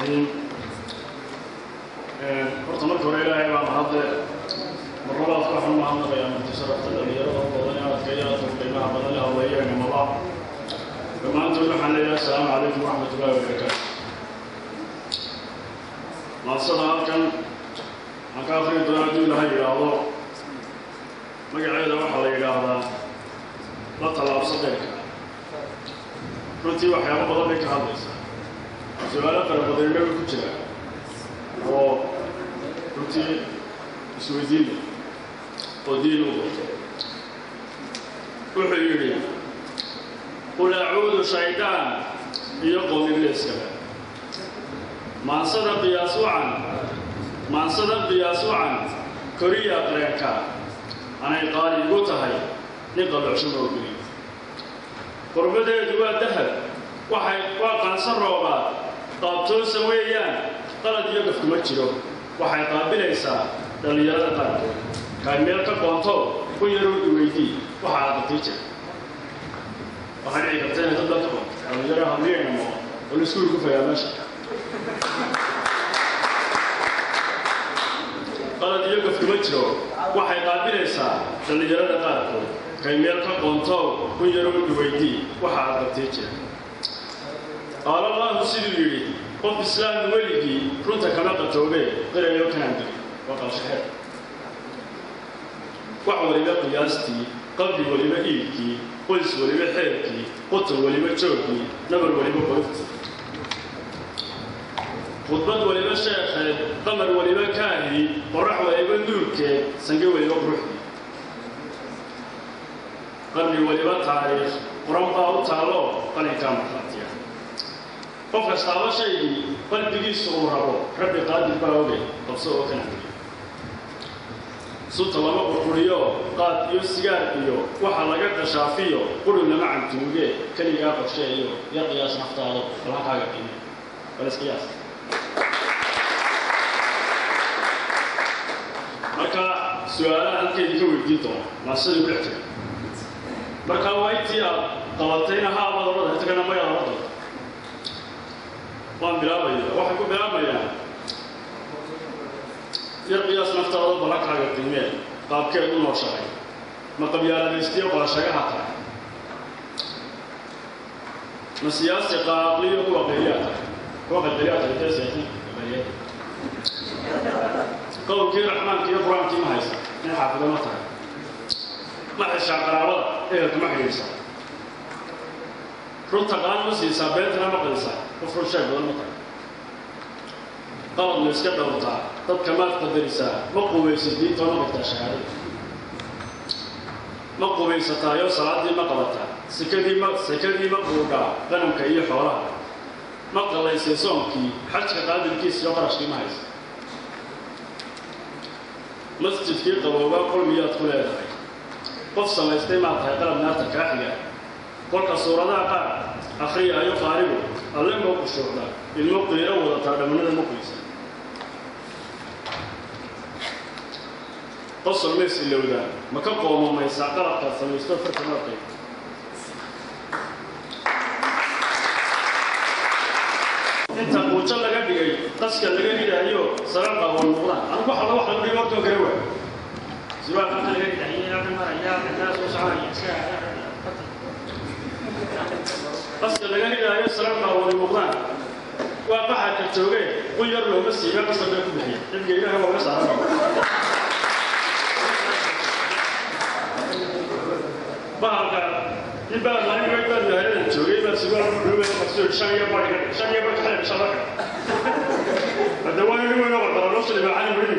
الرحيم. horta hore ilaahay baan hadda marlabaad ka xumaanaya intisarafta dhalinyarada wadanaadka iyo qiimaha badan ee haweenka madax maanta waxaan leeyahay assalaamu calaykum waraxmatullaahi wabarakaatuh. maasada halkan aan ka akhriyo doonaa haddii ilaahay yidhaahdo magaceeda waxaa la yidhaahdaa la tallaabso qeyrka. runtii waxyaabo badan bay ka hadlaysaa, su-aalo fara badan inaga ku jira oo runtii isweydiin oo diin u wato. wuxuu yidhi qul acuudu shaydaan iyo qoom ibliiskale maansada qiyaas wacan koriya qeyrka anay qaali igu tahay nin qalloocsan oo geliyo. qurbadeedu waa dahab waa qaansan roobaad qaabtoosa weeyaan qalad iyo gaf kuma jiro. waxay qaabilaysaa dhallinyarada qaarkood kaa meel ka qoonto ku yarow i weydii waxaa aqatay jira. waxaa dhici karta inay dad ka qoonto dhallinyaro hamliyayna moo oo la iskuul ku fayaa meesha. qalad iyo gaf kuma jiro. waxay qaabilaysaa dhallinyarada qaarkood kay meel ka qoonto ku yarow i weydii waxaa aqatay jira. qaala allahu siduu yidhi qof islaam weligii runta kama qatoobee qirayo kanaan diri waa qalshaxeed. wax waliba qiyaastii qalbi waliba iilkii qoys waliba xeerkii qotan waliba joogii nabar waliba qoloftii khudbad waliba sheekheed qamar waliba kaahii qorax waliba nuurkeed sange waliba quruxdii qarni waliba taariikh quran baa u taalo qalinkaa markhaatiya. qof kastaaba shaygii qalbigiisa uu rabo rabbi qaadir baa oge qabso oo kana diri. sunta lama qurquriyo qaad iyo sigaar iyo waxa laga qashaafiyo quri lama cantuuge keligaa qorsheeyo iyo qiyaas naftaado balhankaaga qiime bal isqiyaas. marka su-aalaha halkeedii ka weydiin doona maasadii ku dhex jira. marka waa intii aad qabatayna haabaad orada intagana mayaad orada waan bilaabaya. waxay ku bilaabayaan yar qiyaas naftaada balakaaga qiimee qaabkeed u nooshahay ma qabyaaladaystiyo qorashagaha tahay ma siyaasi qaaqliyo kuwa qeeliyaa tahay kuwa qadariyaa tahay dee siyaasiin qabaliyada qowlkii raxmaanka iyo qur-aankii ma haysa in xaafido ma tahay ma xeshaa qaraabada ehelka ma xidhiidhsa runta qaan ma siisaa beentana ma qadisaa qof run sheeg badan ma tahay qalad ma iska dhowrtaa dadka maad qadarisaa ma qubaysid diintoo ma qirtaa shahaadada ma qubaysataayo salaaddii ma qabataa sekadii ma quudhaa qanamka iyo xoolaha ma qallaysay soonkii xajka qaadirkiisa iyo qarashkii ma haysa masjidkii qaboobaa qol miyaad ku leedahay qof samaystay maa tahay qalab naarta kaa xiga kolka suuradaha qaar akhriyaayo qaarigu alle moo qushuucda ilmo qiiro wadataa dhammanada ma quysa qosol mays ilowdaa ma ka qoomamaysaa qalabkaad samaysto farka marqay. inta quujo laga dhigay qaska laga ridaayo sarar baa waa muuqdaan anigu waxa lagu dhigo hortoo kale waa surwaal qaska laga ridayo qaska laga ridaayo sarar baa waa muuqdaan waa qaxarka joogee qun yar looma siiba qasab baa ku bixiya xilliga ilaaha waa laga saaran. bahalka in baa maalin way baa magaalada joogay baa surwaal ku dhawey qasoo shan iyo bar xalay shabaka hadda waa inuu inoo qordaro loo soo dhibaa cali weli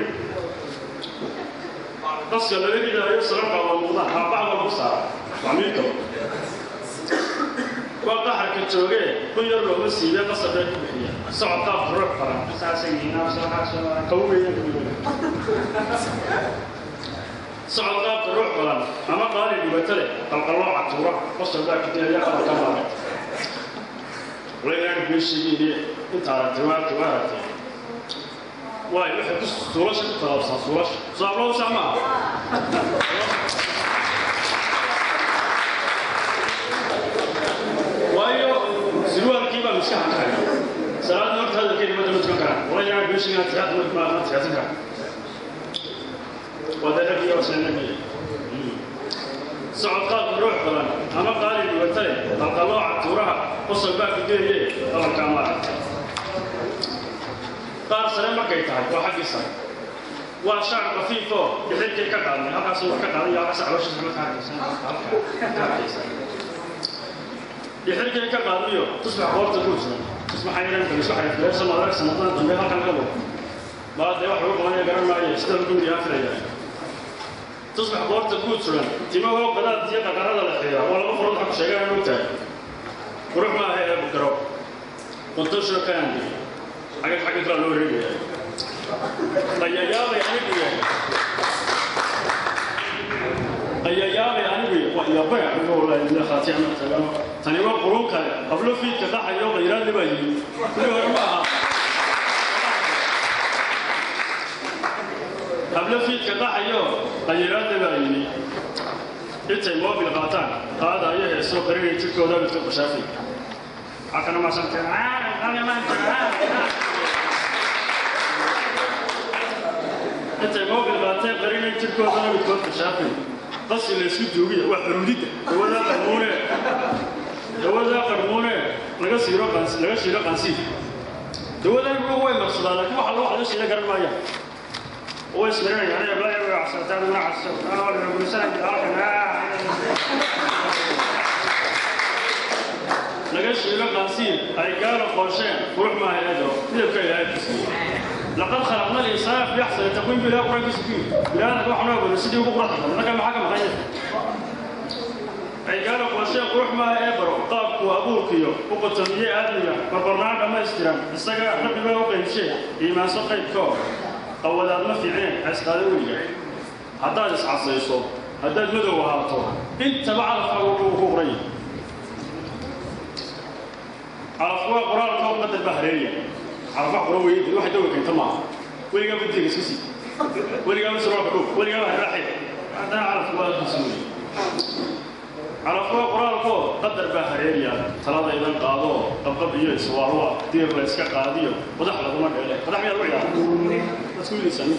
qaska laga ridaayo sarar baa waa muuqdaan haabacda lagu saara wamiilka waa qaxarka joogee kun yar looma siibe qasab baa ku bixiya socodkaa qurux badan socod qaabka ruux badan ama qaali dhibata leh qalqallooca tuura qosol baa kiteelya qalabka maaray walaynaan beeshigiini intaa aragtay waa aragtay waay waxay ku suulasha ku talaabsaa suulasha soo abloo samaa waayo sirwaalkii baa miskaha ka haya salaadna horta hadalkeeni ma dama يا بيشي أنا تياتر ما تياتر وذلك يوصل النبي صعد قاد روح بدن أنا قال لي وتلي تلقى الله عتورها وصل بقى في جيه طبعا كمان قال سلام كيتها وحق يسار وشعر خفيفه يحكي كقعدني هذا صور كقعدني يا أسعى وش سمعت هذا يحكي كقعدني تصبح قوة الوزن تصبح حيران في تصبح حيران في سنة سنتين تنبيه كان قبل بعد ده واحد يقول أنا جرب معي يستلم لي آخر يعني تصبح قوة الوزن تما هو قدرت زيادة قرارة الأخيرة ولا مفروض حق شيء أنا نوتها وروح ما هي أبو كرو كنت شو كان حاجة ترى له رجع طيّابي أنا بيه ويابي أقول له إن خاتم مثلاً ثاني ما قرون كله قبله في كذا حيوان غير اللي بيجي قبله في كذا حيوان غير اللي بيجي إنت ما بالغاتان هذا هي السوق غير تكون هذا بتكون شافي أكنا ما سنتين أنا ما أنت ما بالغاتان غير تكون هذا بتكون شافي بس اللي يسكت يوجي وحروديته هو ذا قرمونه لقى سيرة قنصيف هو ذا هو المقصود لكن واحد واحد ليش يقدر ما يا هو اسمه يعني لا يبغى عشان تعمل مع السوق ولا يقول سنة لقى سيرة قنصيف أي قالوا قوسين وروح ما هيجوا إذا كان هاي لقد خلقنا الإنسان بيحصل تكوين بلا قرآن كسبين لا نروح نقول نسيدي وبقرة لكن ما حكم غير أي قالوا قوسين وروح ما إبرو طاب وأبوكيو وقتمية أدمية فبرنامج ما يستلم استقى ربي ما وقع شيء إيمان سقي كور أول هذا ما في عين أسقالوني هذا يسعى صيصو هذا المدو وهاتو أنت بعرف أقوله غريب عرفوا قرار كون قد البحرية عرفوا قروي الواحد دوك أنت معه واللي قام بديك سوسي واللي قام سروق كوب واللي قام راحي هذا عرف قرار كسوي عرفوا قرار كون قد البحرية ثلاثة إذا قاضوا قبل يجلس وهو دير لسك قاضيه وضح له ما داره وضح لي الوعي بس كل إنسان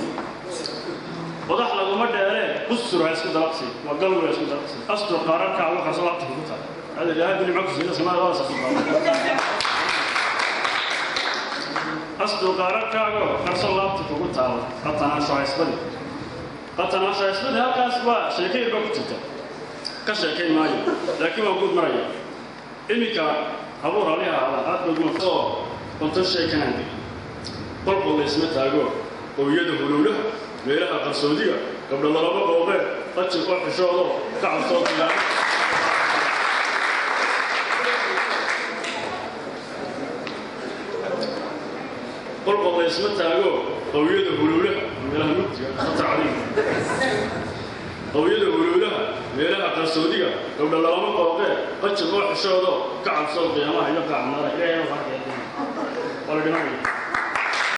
وضح له ما داره بصوا يسكت درقسي وقلبه يسكت درقسي أصدق قرار كعوة خصلات تفوتها هذا اللي معكس هنا سماه راسه أصدق قرار كعوة خصلات تفوتها قطنا شو يسبل قطنا شو يسبل هذا أسباب شيء بقتته كشيء ماي لكن موجود معي إنك أبور عليها على هذا المفروض كنت شيء كان عندي قرب اسمه تاجور ويده هلولها غيرها قرصودية قبل الله ربنا وغير قتل قرح شغله كعب صوت الله قرب اسمه تاجور ويده هلولها غيرها نبتة خطر عليه ويده هلولها غيرها قرصودية قبل الله ربنا وغير قتل قرح شغله كعب صوت الله ما يقع النار إليه وفرق يدين ولا جماعي